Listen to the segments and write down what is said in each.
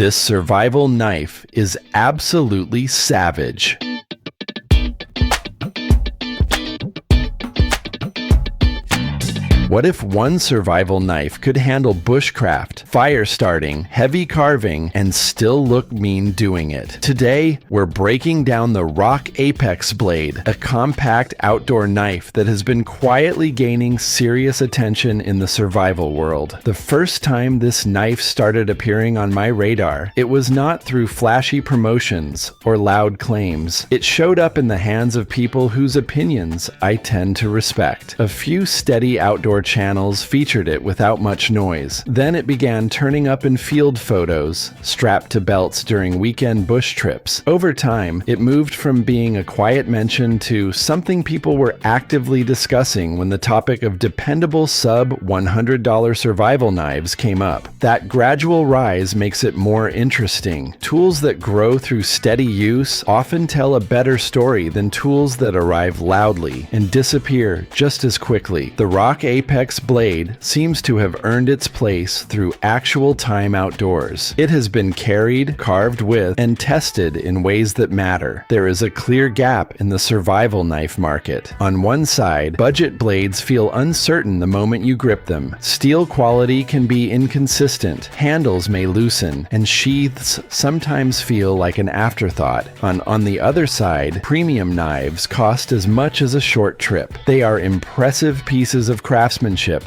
This survival knife is absolutely savage. What if one survival knife could handle bushcraft, fire starting, heavy carving, and still look mean doing it? Today, we're breaking down the Rock Apex blade, a compact outdoor knife that has been quietly gaining serious attention in the survival world. The first time this knife started appearing on my radar, it was not through flashy promotions or loud claims. It showed up in the hands of people whose opinions I tend to respect. A few steady outdoor channels featured it without much noise. Then it began turning up in field photos, strapped to belts during weekend bush trips. Over time, it moved from being a quiet mention to something people were actively discussing when the topic of dependable sub-$100 survival knives came up. That gradual rise makes it more interesting. Tools that grow through steady use often tell a better story than tools that arrive loudly and disappear just as quickly. The Rock Apex blade seems to have earned its place through actual time outdoors. It has been carried, carved with, and tested in ways that matter. There is a clear gap in the survival knife market. On one side, budget blades feel uncertain the moment you grip them. Steel quality can be inconsistent, handles may loosen, and sheaths sometimes feel like an afterthought. On the other side, premium knives cost as much as a short trip. They are impressive pieces of craftsmanship,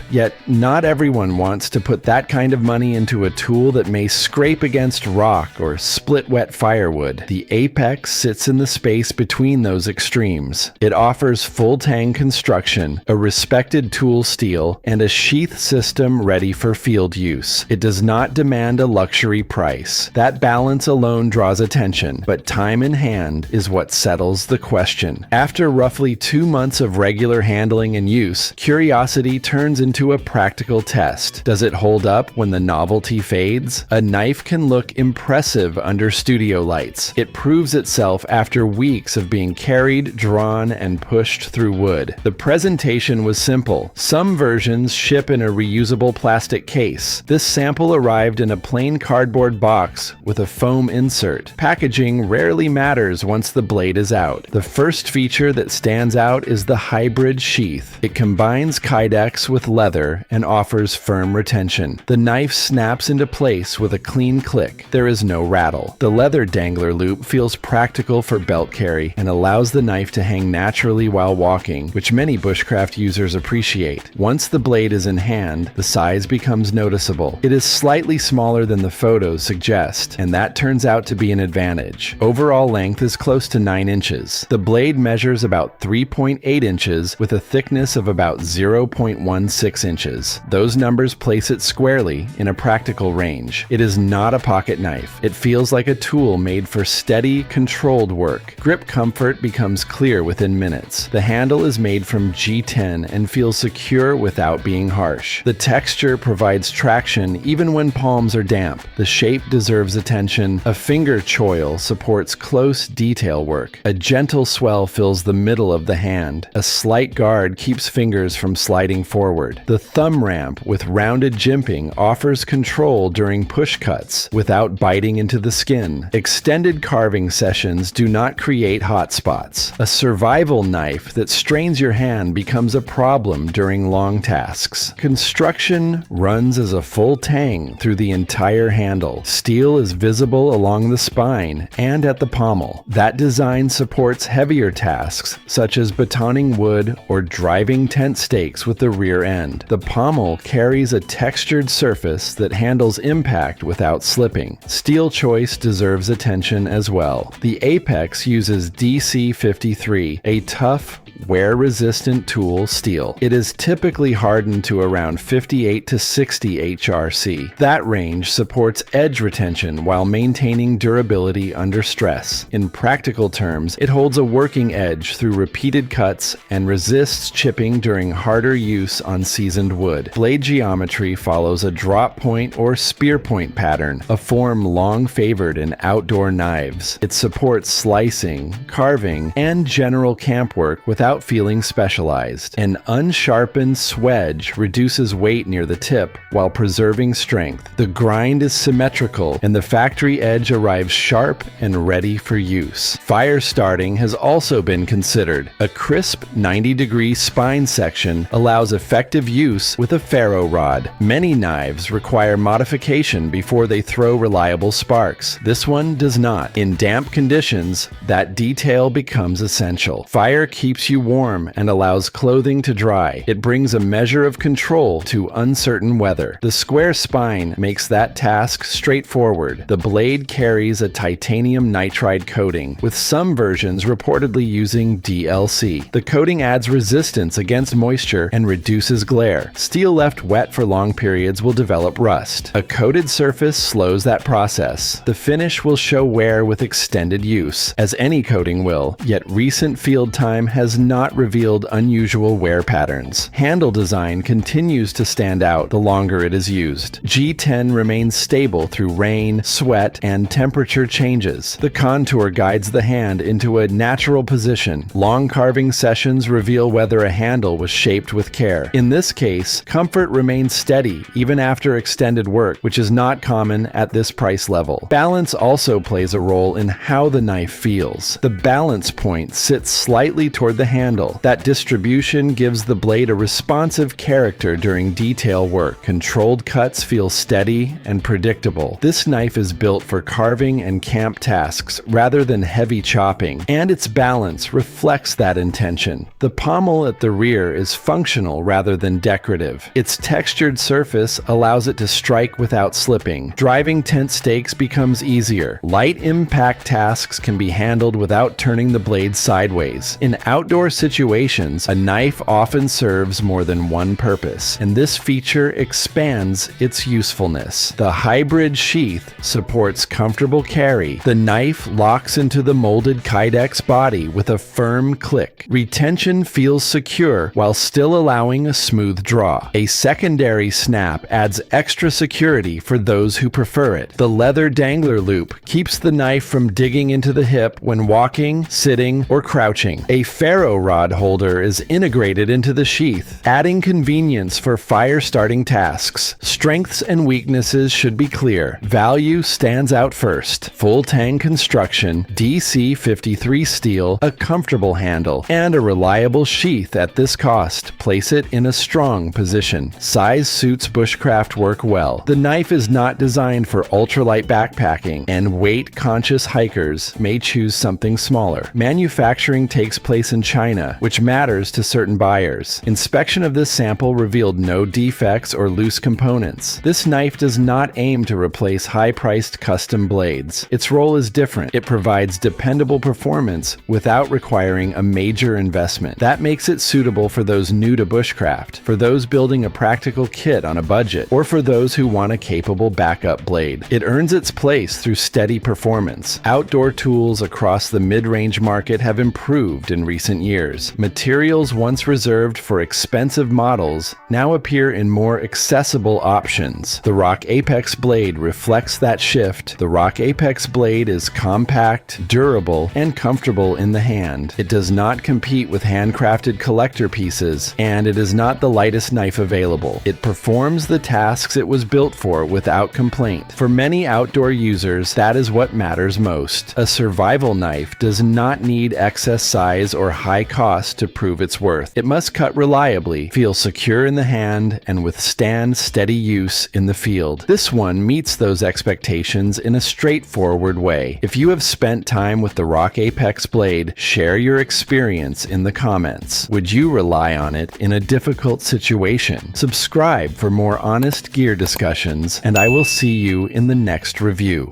yet not everyone wants to put that kind of money into a tool that may scrape against rock or split wet firewood. The Apex sits in the space between those extremes. It offers full-tang construction, a respected tool steel, and a sheath system ready for field use. It does not demand a luxury price. That balance alone draws attention, but time in hand is what settles the question. After roughly 2 months of regular handling and use, curiosity turns into a practical test. Does it hold up when the novelty fades? A knife can look impressive under studio lights. It proves itself after weeks of being carried, drawn, and pushed through wood. The presentation was simple. Some versions ship in a reusable plastic case. This sample arrived in a plain cardboard box with a foam insert. Packaging rarely matters once the blade is out. The first feature that stands out is the hybrid sheath. It combines kydex with leather and offers firm retention. The knife snaps into place with a clean click. There is no rattle. The leather dangler loop feels practical for belt carry and allows the knife to hang naturally while walking, which many bushcraft users appreciate. Once the blade is in hand, the size becomes noticeable. It is slightly smaller than the photos suggest, and that turns out to be an advantage. Overall length is close to 9 inches. The blade measures about 3.8 inches with a thickness of about 0.16 inches. Those numbers place it squarely in a practical range. It is not a pocket knife. It feels like a tool made for steady, controlled work. Grip comfort becomes clear within minutes. The handle is made from G10 and feels secure without being harsh. The texture provides traction even when palms are damp. The shape deserves attention. A finger choil supports close detail work. A gentle swell fills the middle of the hand. A slight guard keeps fingers from sliding forward. The thumb ramp with rounded jimping offers control during push cuts without biting into the skin. Extended carving sessions do not create hot spots. A survival knife that strains your hand becomes a problem during long tasks. Construction runs as a full tang through the entire handle. Steel is visible along the spine and at the pommel. That design supports heavier tasks such as batoning wood or driving tent stakes with the rear end. The pommel carries a textured surface that handles impact without slipping. Steel choice deserves attention as well. The Apex uses DC53, a tough, wear-resistant tool steel. It is typically hardened to around 58 to 60 HRC. That range supports edge retention while maintaining durability under stress. In practical terms, it holds a working edge through repeated cuts and resists chipping during harder use on seasoned wood. Blade geometry follows a drop point or spear point pattern, a form long favored in outdoor knives. It supports slicing, carving, and general camp work without without feeling specialized. An unsharpened swedge reduces weight near the tip while preserving strength. The grind is symmetrical and the factory edge arrives sharp and ready for use. Fire starting has also been considered. A crisp 90-degree spine section allows effective use with a ferro rod. Many knives require modification before they throw reliable sparks. This one does not. In damp conditions, that detail becomes essential. Fire keeps you warm and allows clothing to dry. It brings a measure of control to uncertain weather. The square spine makes that task straightforward. The blade carries a titanium nitride coating, with some versions reportedly using DLC. The coating adds resistance against moisture and reduces glare. Steel left wet for long periods will develop rust. A coated surface slows that process. The finish will show wear with extended use, as any coating will, yet recent field time has not revealed unusual wear patterns. Handle design continues to stand out the longer it is used. G10 remains stable through rain, sweat, and temperature changes. The contour guides the hand into a natural position. Long carving sessions reveal whether a handle was shaped with care. In this case, comfort remains steady even after extended work, which is not common at this price level. Balance also plays a role in how the knife feels. The balance point sits slightly toward the handle. That distribution gives the blade a responsive character during detail work. Controlled cuts feel steady and predictable. This knife is built for carving and camp tasks rather than heavy chopping, and its balance reflects that intention. The pommel at the rear is functional rather than decorative. Its textured surface allows it to strike without slipping. Driving tent stakes becomes easier. Light impact tasks can be handled without turning the blade sideways. In outdoor situations, a knife often serves more than one purpose, and this feature expands its usefulness. The hybrid sheath supports comfortable carry. The knife locks into the molded Kydex body with a firm click. Retention feels secure while still allowing a smooth draw. A secondary snap adds extra security for those who prefer it. The leather dangler loop keeps the knife from digging into the hip when walking, sitting, or crouching. A ferro rod holder is integrated into the sheath, adding convenience for fire-starting tasks. Strengths and weaknesses should be clear. Value stands out first. Full-tang construction, DC53 steel, a comfortable handle, and a reliable sheath at this cost place it in a strong position. Size suits bushcraft work well. The knife is not designed for ultralight backpacking, and weight-conscious hikers may choose something smaller. Manufacturing takes place in China, which matters to certain buyers. Inspection of this sample revealed no defects or loose components. This knife does not aim to replace high-priced custom blades. Its role is different. It provides dependable performance without requiring a major investment. That makes it suitable for those new to bushcraft, for those building a practical kit on a budget, or for those who want a capable backup blade. It earns its place through steady performance. Outdoor tools across the mid-range market have improved in recent years. Materials once reserved for expensive models now appear in more accessible options. The Rock Apex blade reflects that shift. The Rock Apex blade is compact, durable, and comfortable in the hand. It does not compete with handcrafted collector pieces, and it is not the lightest knife available. It performs the tasks it was built for without complaint. For many outdoor users, that is what matters most. A survival knife does not need excess size or high cost to prove its worth. It must cut reliably, feel secure in the hand, and withstand steady use in the field. This one meets those expectations in a straightforward way. If you have spent time with the Rock Apex blade, share your experience in the comments. Would you rely on it in a difficult situation? Subscribe for more honest gear discussions, and I will see you in the next review.